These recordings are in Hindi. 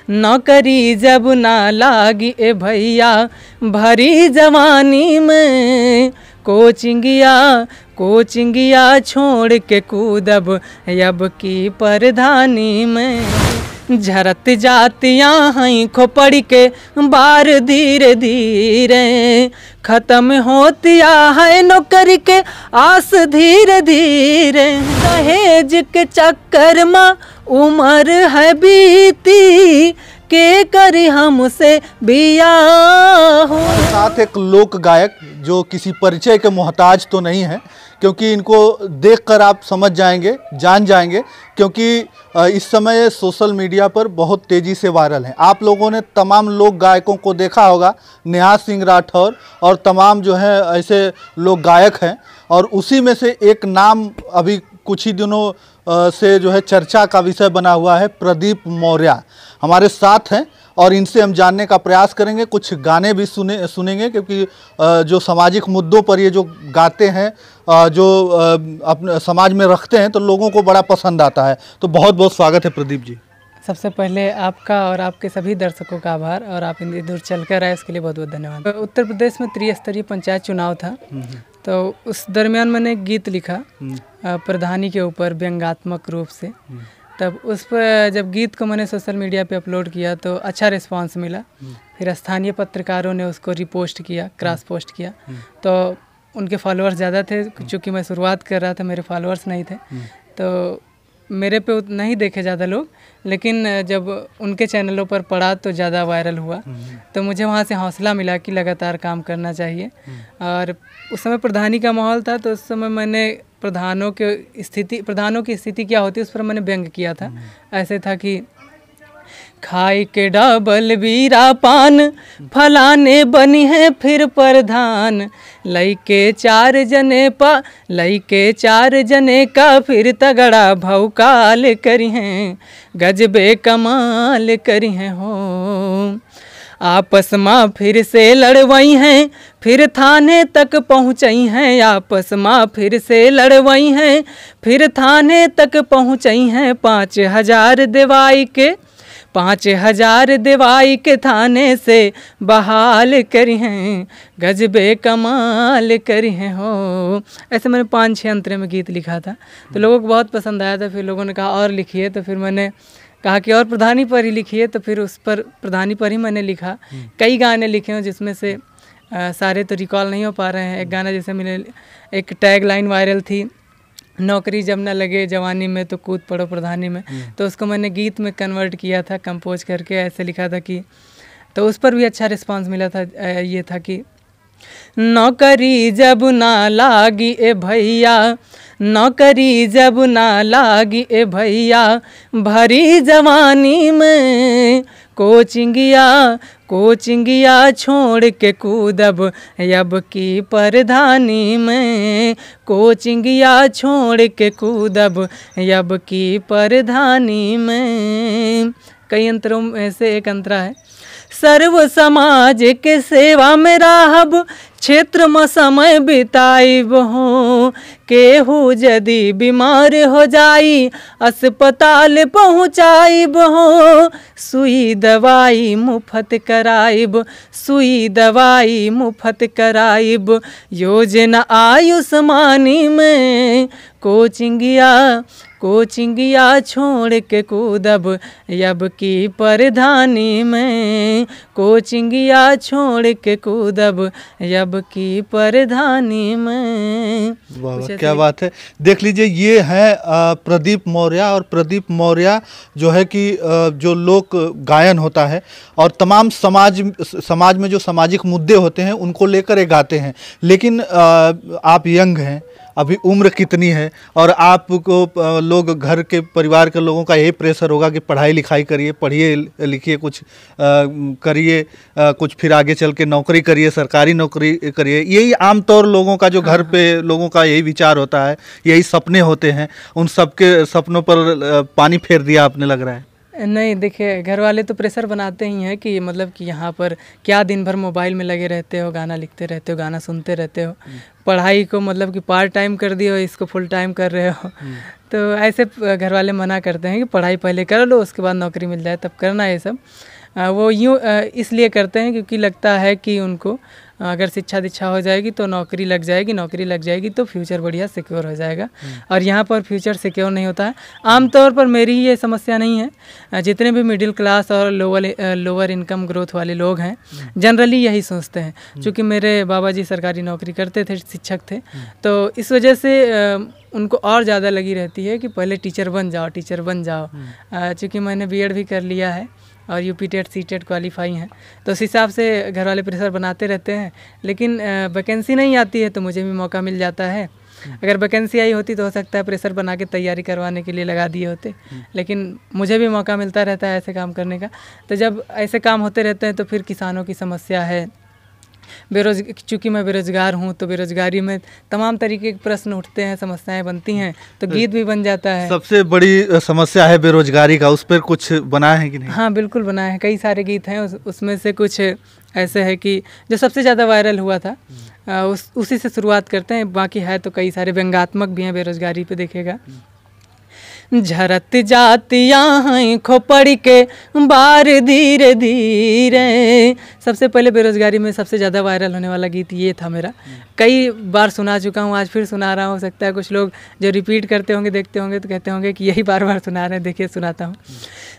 नौकरी जब ना लागी ए भैया भरी जवानी में, कोचिंगिया छोड़ के कूदब अब की परधानी में। झरत जातियाँ हैं खोपड़ के बार धीरे धीरे, खत्म होतिया है नौकरी के आस धीरे धीरे। दहेज के चक्कर में उम्र है बीती, के करी हमसे बियाह। साथ एक लोक गायक जो किसी परिचय के मोहताज तो नहीं है, क्योंकि इनको देखकर आप समझ जाएंगे, जान जाएंगे, क्योंकि इस समय सोशल मीडिया पर बहुत तेज़ी से वायरल हैं। आप लोगों ने तमाम लोक गायकों को देखा होगा, नेहा सिंह राठौर और तमाम जो हैं ऐसे लोक गायक हैं, और उसी में से एक नाम अभी कुछ ही दिनों से जो है चर्चा का विषय बना हुआ है, प्रदीप मौर्य हमारे साथ हैं और इनसे हम जानने का प्रयास करेंगे। कुछ गाने भी सुनेंगे, क्योंकि जो सामाजिक मुद्दों पर ये जो गाते हैं, जो अपने समाज में रखते हैं, तो लोगों को बड़ा पसंद आता है। तो बहुत बहुत स्वागत है प्रदीप जी। सबसे पहले आपका और आपके सभी दर्शकों का आभार, और आप इतनी दूर चल कर आए इसके लिए बहुत बहुत धन्यवाद। उत्तर प्रदेश में त्रिस्तरीय पंचायत चुनाव था, तो उस दरमियान मैंने एक गीत लिखा प्रधानी के ऊपर व्यंग्यात्मक रूप से। तब उस पर जब गीत को मैंने सोशल मीडिया पे अपलोड किया तो अच्छा रिस्पांस मिला। फिर स्थानीय पत्रकारों ने उसको रिपोस्ट किया, क्रॉस पोस्ट किया, तो उनके फॉलोअर्स ज़्यादा थे। चूँकि मैं शुरुआत कर रहा था, मेरे फॉलोअर्स नहीं थे, तो मेरे पे नहीं देखे ज़्यादा लोग, लेकिन जब उनके चैनलों पर पड़ा तो ज़्यादा वायरल हुआ। तो मुझे वहाँ से हौसला मिला कि लगातार काम करना चाहिए। और उस समय प्रधानी का माहौल था, तो उस समय मैंने प्रधानों की स्थिति क्या होती है उस पर मैंने व्यंग किया था। ऐसे था कि खाई के डबल बीरा पान, फलाने बनी है फिर प्रधान, लइके चार जने का फिर तगड़ा भौकाल करी हैं, गजबे कमाल करी हैं हो। आपस में फिर से लड़वई हैं, फिर थाने तक पहुँचई हैं, आपस में फिर से लड़वई हैं, फिर थाने तक पहुँचई हैं। 5,000 देवाई के थाने से बहाल करी हैं, गजबे कमाल करी हैं हो। ऐसे मैंने 5-6 अंतरे में गीत लिखा था, तो लोगों को बहुत पसंद आया था। फिर लोगों ने कहा और लिखिए, तो फिर मैंने कहा कि और प्रधानी पर ही लिखिए, तो फिर उस पर प्रधानी पर ही मैंने लिखा। कई गाने लिखे हैं जिसमें से सारे तो रिकॉल नहीं हो पा रहे हैं। एक गाना जैसे मैंने, एक टैग लाइन वायरल थी, नौकरी जब न लगे जवानी में तो कूद पड़ो प्रधानी में, तो उसको मैंने गीत में कन्वर्ट किया था, कंपोज करके ऐसे लिखा था कि, तो उस पर भी अच्छा रिस्पांस मिला था। ये था कि नौकरी जब ना लागी ए भैया, नौकरी जब ना लागी ए भैया भरी जवानी में, कोचिंगिया छोड़ के कूदब अब की परधानी में, कोचिंगिया छोड़ के कूदब अब की परधानी में। कई अंतरों में से एक अंतरा है, सर्व समाज के सेवा में राहब, क्षेत्र में समय बिताइब हो, केहू यदि बीमार हो जाई अस्पताल पहुँचाइब हो, सुई दवाई मुफ्त कराइब, योजना आयुष्मानी में, कोचिंगिया छोड़ के कूदब अब की परधानी में, कोचिंगिया छोड़ के कूदब अब की परधानी में। वाह, क्या बात है। देख लीजिए, ये है प्रदीप मौर्य, और प्रदीप मौर्य जो है कि जो लोक गायन होता है और तमाम समाज में जो सामाजिक मुद्दे होते हैं उनको लेकर ये गाते हैं। लेकिन आप यंग हैं, अभी उम्र कितनी है, और आपको लोग घर के परिवार के लोगों का यही प्रेशर होगा कि पढ़ाई लिखाई करिए, पढ़िए लिखिए, कुछ करिए, कुछ फिर आगे चल के नौकरी करिए, सरकारी नौकरी करिए। यही आमतौर लोगों का, जो घर पे लोगों का यही विचार होता है, यही सपने होते हैं। उन सबके सपनों पर पानी फेर दिया आपने, लग रहा है। नहीं, देखिए, घर वाले तो प्रेशर बनाते ही हैं कि मतलब कि यहाँ पर क्या दिन भर मोबाइल में लगे रहते हो, गाना लिखते रहते हो, गाना सुनते रहते हो, पढ़ाई को मतलब कि पार्ट टाइम कर दिए हो, इसको फुल टाइम कर रहे हो। तो ऐसे घर वाले मना करते हैं कि पढ़ाई पहले कर लो, उसके बाद नौकरी मिल जाए तब करना ये सब। वो यूँ इसलिए करते हैं क्योंकि लगता है कि उनको अगर शिक्षा दीक्षा हो जाएगी तो नौकरी लग जाएगी तो फ्यूचर बढ़िया सिक्योर हो जाएगा। और यहाँ पर फ्यूचर सिक्योर नहीं होता है। आमतौर पर मेरी ही ये समस्या नहीं है, जितने भी मिडिल क्लास और लोअर इनकम ग्रोथ वाले लोग हैं जनरली यही सोचते हैं। क्योंकि मेरे बाबा जी सरकारी नौकरी करते थे, शिक्षक थे, तो इस वजह से उनको और ज़्यादा लगी रहती है कि पहले टीचर बन जाओ। चूँकि मैंने बीएड भी कर लिया है और UP TET C TET qualify हैं, तो उस हिसाब से घर वाले प्रेशर बनाते रहते हैं। लेकिन वैकेंसी नहीं आती है तो मुझे भी मौका मिल जाता है। अगर वैकेंसी आई होती तो हो सकता है प्रेशर बना के तैयारी करवाने के लिए लगा दिए होते, लेकिन मुझे भी मौका मिलता रहता है ऐसे काम करने का। तो जब ऐसे काम होते रहते हैं तो फिर किसानों की समस्या है, चूँकि मैं बेरोज़गार हूँ तो बेरोज़गारी में तमाम तरीके के प्रश्न उठते हैं, समस्याएं बनती हैं, तो गीत भी बन जाता है। सबसे बड़ी समस्या है बेरोजगारी का, उस पर कुछ बनाए हैं कि नहीं? हाँ बिल्कुल बनाए हैं, कई सारे गीत हैं। उसमें से कुछ ऐसे है कि जो सबसे ज़्यादा वायरल हुआ था उसी से शुरुआत करते हैं। बाकी है तो कई सारे व्यंग्यात्मक भी हैं बेरोज़गारी पे, देखिएगा। झरत जातियाँ हैं खोपड़ी के बार धीरे धीरे। सबसे पहले बेरोज़गारी में सबसे ज़्यादा वायरल होने वाला गीत ये था मेरा। कई बार सुना चुका हूँ, आज फिर सुना रहा हूँ। हो सकता है कुछ लोग जो रिपीट करते होंगे, देखते होंगे तो कहते होंगे कि यही बार बार सुना रहे हैं। देखिए सुनाता हूँ।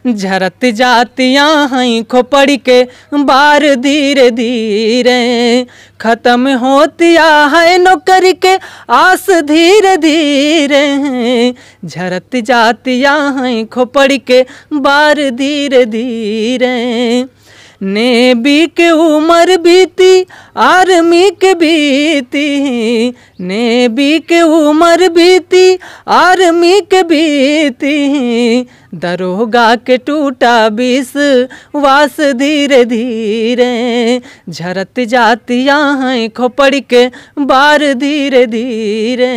झरत जातियाँ हैं खोपड़ी के बार धीरे धीरे, खत्म होतिया है नौकरी के आस धीरे धीरे। झरत जातिया हैं खोपड़ी के बार धीरे धीरे, नेवी के उम्र बीती आर्मी के बीती, नेवी के उम्र बीती आर्मी के बीती, दरोगा के टूटा विश्वास धीरे धीरे। झरत जातियाँ हैं खोपड़ी के बार धीरे धीरे।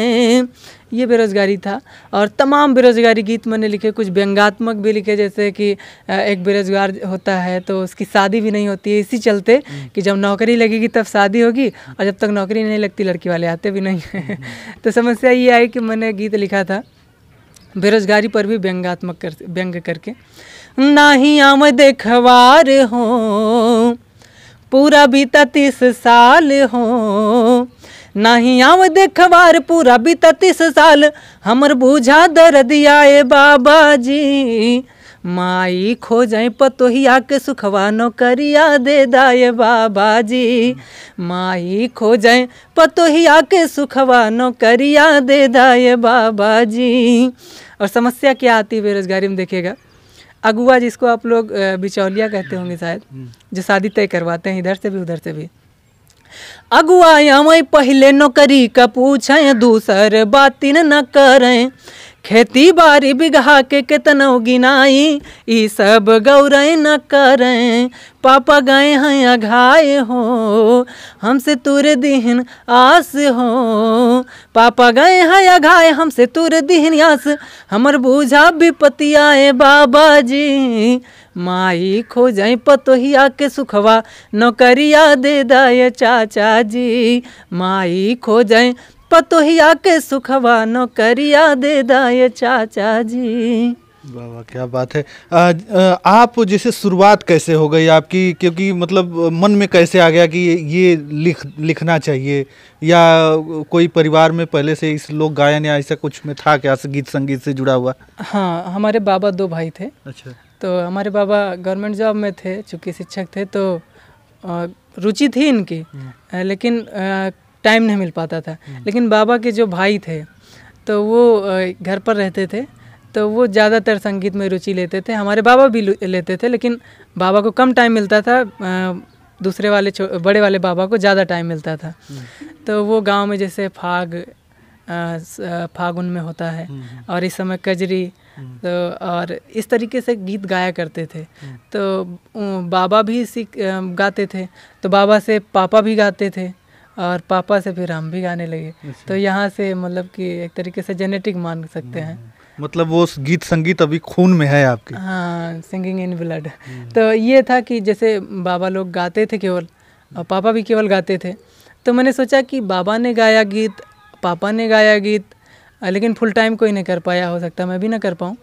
ये बेरोज़गारी था। और तमाम बेरोज़गारी गीत मैंने लिखे, कुछ व्यंग्यात्मक भी लिखे, जैसे कि एक बेरोज़गार होता है तो उसकी शादी भी नहीं होती है, इसी चलते कि जब नौकरी लगेगी तब शादी होगी, और जब तक नौकरी नहीं लगती लड़की वाले आते भी नहीं हैं। तो समस्या ये आई कि मैंने गीत लिखा था बेरोज़गारी पर भी व्यंग करके। नाही आम देखवार हो पूरा बीता 30 साल हो, नहीं आव देखवार पूरा बीता 30 साल, हमर बूझा दर्दिया ए बाबा जी। माई खो जाए पतोहिया के सुखवा नौकरिया दे दाए बाबा जी। माई खो जाए पतोहिया के सुखवा नौकरिया दे दाए बाबा जी। और समस्या क्या आती है बेरोज़गारी में, देखिएगा। अगुआ, जिसको आप लोग बिचौलिया कहते होंगे शायद, जो शादी तय करवाते हैं इधर से भी उधर से भी। अगुआ मैं पहले नौकरी का पूछें, दूसर बातिन न करें, खेती बाड़ी बिगहा के कितनों गिनाई, ई सब गौरय न करें। पापा गए हैं अघाए हो, हमसे तुर दिहन आस हो, पापा गए हैं अघाए हमसे तुर दिहन आस, हमर बूझा विपत्ति आए बाबा जी। माई खो जाए पतोहिया के सुखवा नौकरिया दे दाए चाचा जी। माई खो जाए पतोहिया के सुखवा नौकरिया दे दाए चाचा जी। वाह वाह, क्या बात है। आप जैसे शुरुआत कैसे हो गई आपकी, क्योंकि मतलब मन में कैसे आ गया कि ये लिखना चाहिए, या कोई परिवार में पहले से इस लोक गायन या ऐसा कुछ में था क्या, गीत संगीत से जुड़ा हुआ? हाँ, हमारे बाबा 2 भाई थे। अच्छा। तो हमारे बाबा गवर्नमेंट जॉब में थे, चूँकि शिक्षक थे, तो रुचि थी इनकी, लेकिन टाइम नहीं मिल पाता था। लेकिन बाबा के जो भाई थे तो वो घर पर रहते थे, तो वो ज़्यादातर संगीत में रुचि लेते थे। हमारे बाबा भी लेते थे, लेकिन बाबा को कम टाइम मिलता था, दूसरे वाले बड़े वाले बाबा को ज़्यादा टाइम मिलता था। तो वो गांव में जैसे फागुन में होता है, और इस समय कजरी, तो और इस तरीके से गीत गाया करते थे। तो बाबा भी गाते थे, तो बाबा से पापा भी गाते थे, और पापा से फिर हम भी गाने लगे। तो यहाँ से मतलब कि एक तरीके से जेनेटिक मान सकते हैं। मतलब वो गीत संगीत अभी खून में है आपके? हाँ, सिंगिंग इन ब्लड। तो ये था कि जैसे बाबा लोग गाते थे केवल, और पापा भी केवल गाते थे, तो मैंने सोचा कि बाबा ने गाया गीत, पापा ने गाया गीत, लेकिन फुल टाइम कोई नहीं कर पाया, हो सकता है मैं भी ना कर पाऊँ।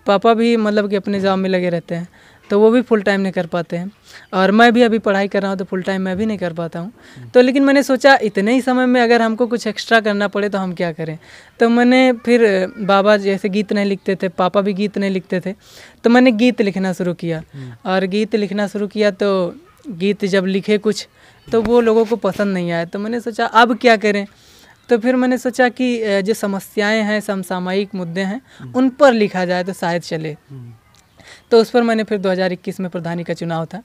पापा भी मतलब कि अपने जॉब में लगे रहते हैं, तो वो भी फुल टाइम नहीं कर पाते हैं, और मैं भी अभी पढ़ाई कर रहा हूँ तो फुल टाइम मैं भी नहीं कर पाता हूँ। तो लेकिन मैंने सोचा इतने ही समय में अगर हमको कुछ एक्स्ट्रा करना पड़े तो हम क्या करें। तो मैंने फिर बाबा जैसे गीत नहीं लिखते थे, पापा भी गीत नहीं लिखते थे, तो मैंने गीत लिखना शुरू किया। और गीत लिखना शुरू किया तो गीत जब लिखे कुछ तो वो लोगों को पसंद नहीं आया, तो मैंने सोचा अब क्या करें। तो फिर मैंने सोचा कि जो समस्याएं हैं, समसामयिक मुद्दे हैं, उन पर लिखा जाए तो शायद चले। तो उस पर मैंने फिर 2021 में प्रधानी का चुनाव था,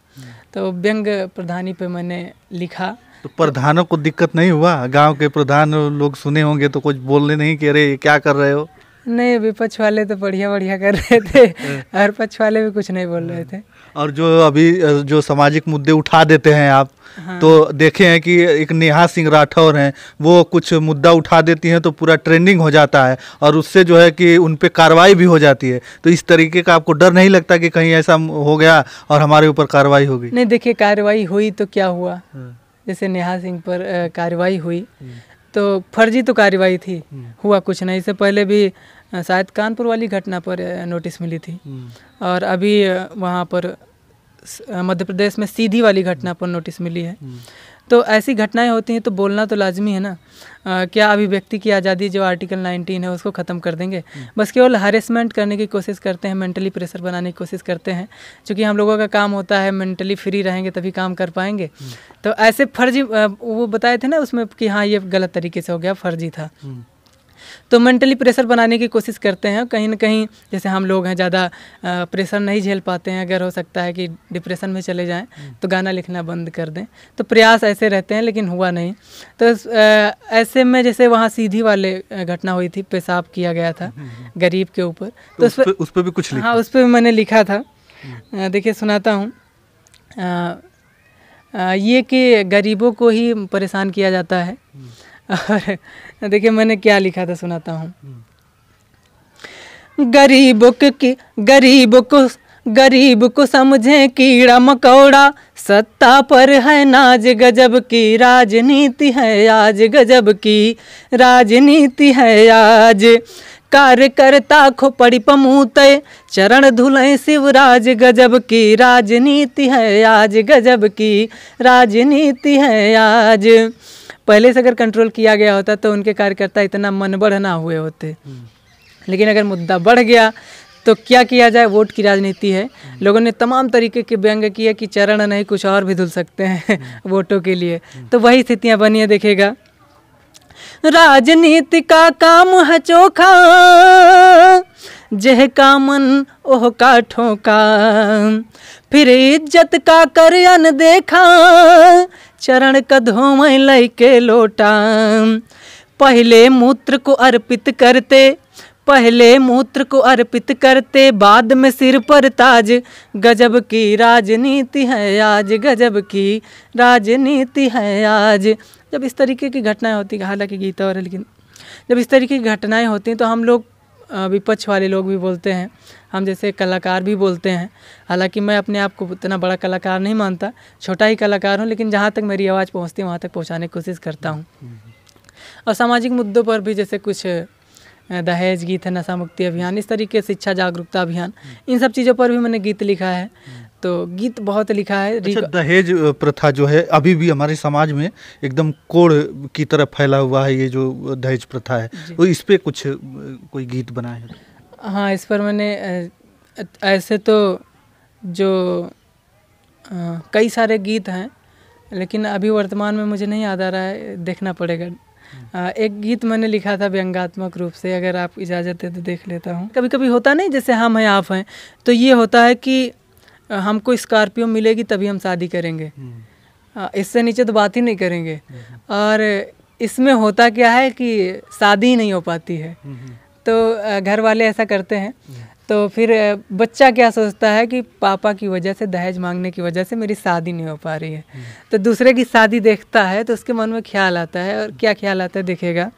तो व्यंग प्रधानी पे मैंने लिखा। तो प्रधानों को दिक्कत नहीं हुआ? गांव के प्रधान लोग सुने होंगे तो कुछ बोलने नहीं कि अरे क्या कर रहे हो? नहीं, विपक्ष वाले तो बढ़िया बढ़िया कर रहे थे और पक्ष वाले भी कुछ नहीं बोल रहे थे। और जो अभी जो सामाजिक मुद्दे उठा देते हैं आप, हाँ। तो देखे हैं कि एक नेहा सिंह राठौर हैं, वो कुछ मुद्दा उठा देती हैं तो पूरा ट्रेंडिंग हो जाता है और उससे जो है कि उन पे कार्रवाई भी हो जाती है। तो इस तरीके का आपको डर नहीं लगता कि कहीं ऐसा हो गया और हमारे ऊपर कार्रवाई हो गई? नहीं, देखिए कार्रवाई हुई तो क्या हुआ, जैसे नेहा सिंह पर कार्रवाई हुई तो फर्जी तो कार्रवाई थी, हुआ कुछ नहीं। इससे पहले भी शायद कानपुर वाली घटना पर नोटिस मिली थी, और अभी वहाँ पर मध्य प्रदेश में सीधी वाली घटना पर नोटिस मिली है। तो ऐसी घटनाएं होती हैं तो बोलना तो लाजमी है ना। क्या अभिव्यक्ति की आज़ादी जो आर्टिकल 19 है उसको ख़त्म कर देंगे? बस केवल हैरेसमेंट करने की कोशिश करते हैं, मेंटली प्रेशर बनाने की कोशिश करते हैं। क्योंकि हम लोगों का काम होता है मेंटली फ्री रहेंगे तभी काम कर पाएंगे। तो ऐसे फर्जी वो बताए थे ना उसमें कि हाँ ये गलत तरीके से हो गया, फर्जी था। तो मेंटली प्रेशर बनाने की कोशिश करते हैं। कहीं ना कहीं जैसे हम लोग हैं ज़्यादा प्रेशर नहीं झेल पाते हैं, अगर हो सकता है कि डिप्रेशन में चले जाएं तो गाना लिखना बंद कर दें। तो प्रयास ऐसे रहते हैं लेकिन हुआ नहीं। तो ऐसे में जैसे वहाँ सीधी वाले घटना हुई थी, पेशाब किया गया था गरीब के ऊपर, तो उस पर भी कुछ लिखा? हाँ, उस पर मैंने लिखा था। देखिए सुनाता हूँ। ये कि गरीबों को ही परेशान किया जाता है। और देखिए मैंने क्या लिखा था, सुनाता हूँ। गरीब को समझे कीड़ा मकोड़ा, सत्ता पर है नाज, गजब की राजनीति है आज, गजब की राजनीति है आज। कार्यकर्ता खोपड़ी पमूते, चरण धुले शिवराज, गजब की राजनीति है आज, गजब की राजनीति है आज। पहले से अगर कंट्रोल किया गया होता तो उनके कार्यकर्ता इतना मनबढ़ ना हुए होते। लेकिन अगर मुद्दा बढ़ गया तो क्या किया जाए, वोट की राजनीति है। लोगों ने तमाम तरीके के व्यंग किए कि चरण नहीं कुछ और भी धुल सकते हैं वोटों के लिए। तो वही स्थितियां बनी है, देखेगा। राजनीति का काम है चोखा, जह का मन ओह का ठोका, फिर इज्जत का कर अनदेखा, चरण कदों में लैके लोटा। पहले मूत्र को अर्पित करते, बाद में सिर पर ताज, गजब की राजनीति है आज, गजब की राजनीति है आज। जब इस तरीके की घटनाएं होती हैं, हालांकि गीता और है, लेकिन जब इस तरीके की घटनाएं होती हैं तो हम लोग विपक्ष वाले लोग भी बोलते हैं, हम जैसे कलाकार भी बोलते हैं। हालांकि मैं अपने आप को उतना बड़ा कलाकार नहीं मानता, छोटा ही कलाकार हूँ, लेकिन जहाँ तक मेरी आवाज़ पहुँचती है वहाँ तक पहुँचाने की कोशिश करता हूँ। और सामाजिक मुद्दों पर भी जैसे कुछ दहेज गीत है, नशा मुक्ति अभियान, इस तरीके से शिक्षा जागरूकता अभियान, इन सब चीज़ों पर भी मैंने गीत लिखा है। तो गीत बहुत लिखा है। अच्छा, दहेज प्रथा जो है अभी भी हमारे समाज में एकदम कोढ़ की तरफ फैला हुआ है, ये जो दहेज प्रथा है, तो इस पे कुछ कोई गीत बनाए हैं? हाँ, इस पर मैंने ऐसे तो जो कई सारे गीत हैं, लेकिन अभी वर्तमान में मुझे नहीं याद आ रहा है, देखना पड़ेगा। एक गीत मैंने लिखा था व्यंग्यात्मक रूप से, अगर आप इजाज़त है तो देख लेता हूँ। कभी कभी होता नहीं, जैसे हम हैं आप हैं, तो ये होता है कि हमको स्कॉर्पियो मिलेगी तभी हम शादी करेंगे, इससे नीचे तो बात ही नहीं करेंगे। और इसमें होता क्या है कि शादी ही नहीं हो पाती है, तो घर वाले ऐसा करते हैं। तो फिर बच्चा क्या सोचता है कि पापा की वजह से, दहेज मांगने की वजह से मेरी शादी नहीं हो पा रही है, तो दूसरे की शादी देखता है तो उसके मन में ख्याल आता है। और क्या ख्याल आता है, देखेगा।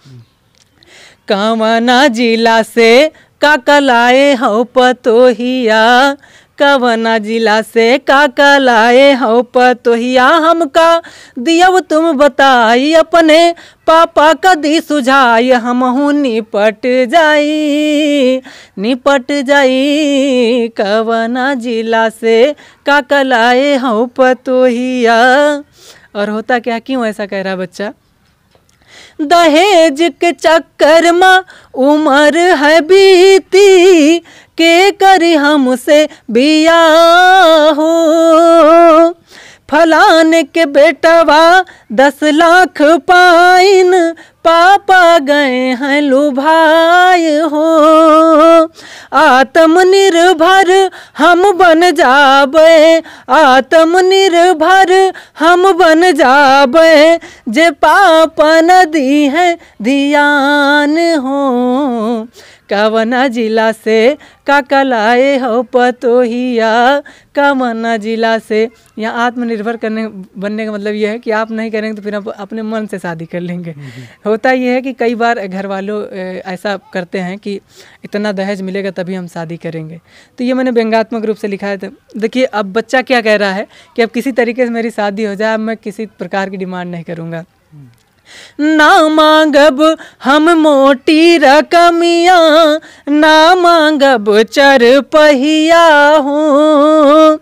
कामना जिला से काका लाए हो पतोहिया, कवना जिला से काका लाए हो पतोहिया हमका दियव तुम बताई अपने पापा का दी सुझाई हमहू निपट जाई कवना जिला से काका लाए हो पतोहिया। और होता क्या, क्यों ऐसा कह रहा बच्चा? दहेज के चक्कर में उम्र है बीती के करी हमसे बियाह हो। फलाने के बेटवा 10 लाख पाइन पापा गए हैं लुभाए हो। आत्मनिर्भर हम बन जाबे, आत्मनिर्भर हम बन जाबे जे पापा नदी है ध्यान हो। कवना जिला से काका लाए हो पतोहिया कवना जिला से। यहाँ आत्मनिर्भर बनने का मतलब यह है कि आप नहीं करेंगे तो फिर आप अपने मन से शादी कर लेंगे। होता यह है कि कई बार घर वालों ऐसा करते हैं कि इतना दहेज मिलेगा तभी हम शादी करेंगे। तो ये मैंने व्यंग्यात्मक रूप से लिखा है। तो देखिए अब बच्चा क्या कह रहा है कि अब किसी तरीके से मेरी शादी हो जाए, अब मैं किसी प्रकार की डिमांड नहीं करूँगा। ना मांगब हम मोटी रकमिया, ना मांगब चरपहिया हूँ।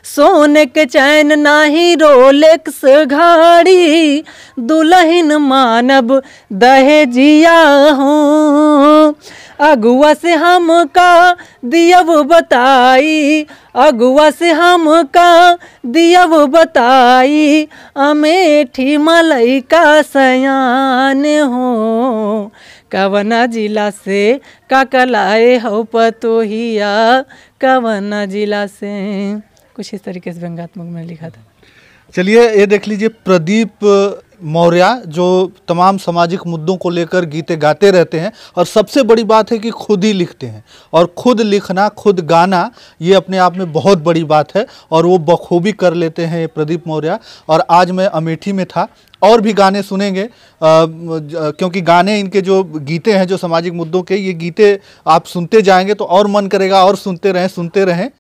सोने के चैन नाही रोलेक्स घड़ी, दुल्हन मानब दहेजिया हूँ। अगुआ से हमका दियव बताई, अगुआ से हमका दियव बताई, अमेठी मलई का सयान हो। कवना जिला से काका लाए हो पतोहिया कवना जिला से। कुछ इस तरीके से व्यंग्यात्मक में लिखा था। चलिए ये देख लीजिए, प्रदीप मौर्य जो तमाम सामाजिक मुद्दों को लेकर गीते गाते रहते हैं और सबसे बड़ी बात है कि खुद ही लिखते हैं। और खुद लिखना, खुद गाना, ये अपने आप में बहुत बड़ी बात है और वो बखूबी कर लेते हैं ये प्रदीप मौर्य। और आज मैं अमेठी में था, और भी गाने सुनेंगे क्योंकि गाने इनके जो गीते हैं जो सामाजिक मुद्दों के, ये गीते आप सुनते जाएंगे तो और मन करेगा और सुनते रहें।